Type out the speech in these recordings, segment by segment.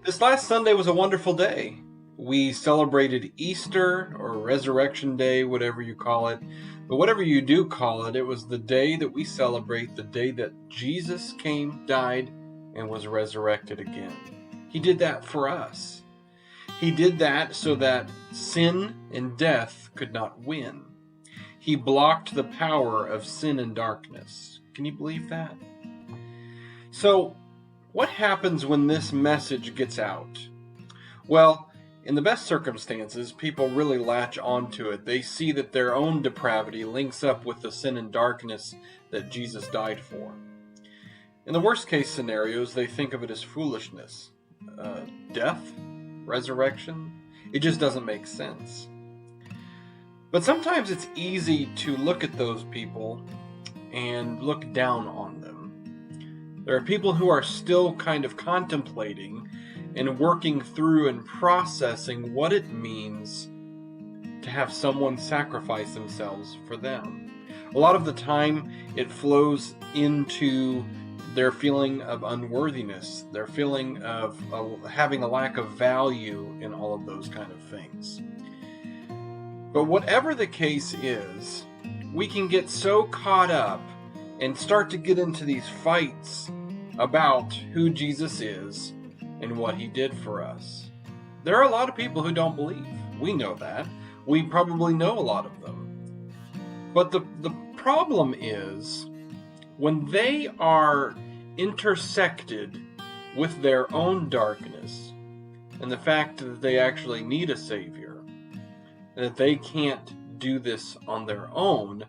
This last Sunday was a wonderful day. We celebrated Easter or Resurrection Day, whatever you call it. But whatever you do call it, it was the day that we celebrate, the day that Jesus came, died, and was resurrected again. He did that for us. He did that so that sin and death could not win. He blocked the power of sin and darkness. Can you believe that? So, what happens when this message gets out? Well, in the best circumstances, people really latch onto it. They see that their own depravity links up with the sin and darkness that Jesus died for. In the worst case scenarios, they think of it as foolishness. Death? Resurrection? It just doesn't make sense. But sometimes it's easy to look at those people and look down on them. There are people who are still kind of contemplating and working through and processing what it means to have someone sacrifice themselves for them. A lot of the time, it flows into their feeling of unworthiness, their feeling of having a lack of value in all of those kind of things. But whatever the case is, we can get so caught up and start to get into these fights about who Jesus is and what he did for us. There are a lot of people who don't believe. We know that. We probably know a lot of them. But the problem is when they are intersected with their own darkness and the fact that they actually need a Savior and that they can't do this on their own,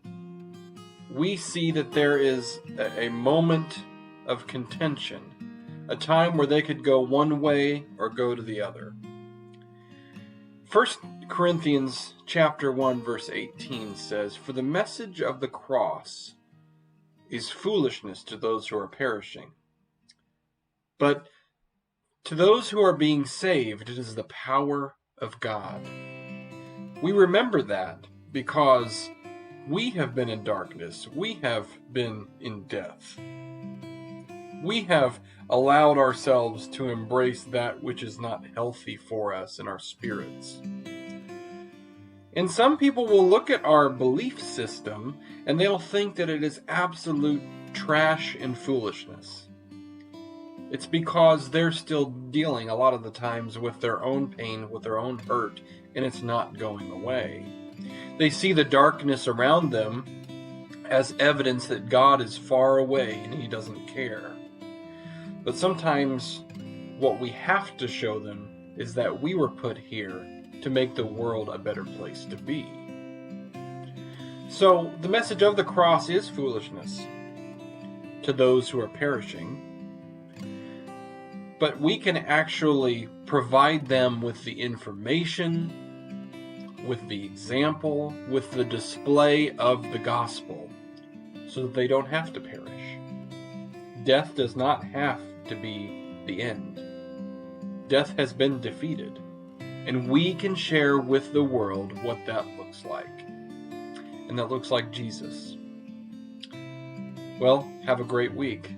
we see that there is a moment of contention, a time where they could go one way or go to the other. 1 Corinthians chapter 1 verse 18 says, "For the message of the cross is foolishness to those who are perishing. But to those who are being saved, it is the power of God." We remember that because we have been in darkness. We have been in death. We have allowed ourselves to embrace that which is not healthy for us in our spirits. And some people will look at our belief system and they'll think that it is absolute trash and foolishness. It's because they're still dealing a lot of the times with their own pain, with their own hurt, and it's not going away. They see the darkness around them as evidence that God is far away and he doesn't care. But sometimes what we have to show them is that we were put here to make the world a better place to be. So the message of the cross is foolishness to those who are perishing. But we can actually provide them with the information, with the example, with the display of the gospel, so that they don't have to perish. Death does not have to be the end. Death has been defeated, and we can share with the world what that looks like. And that looks like Jesus. Well, have a great week.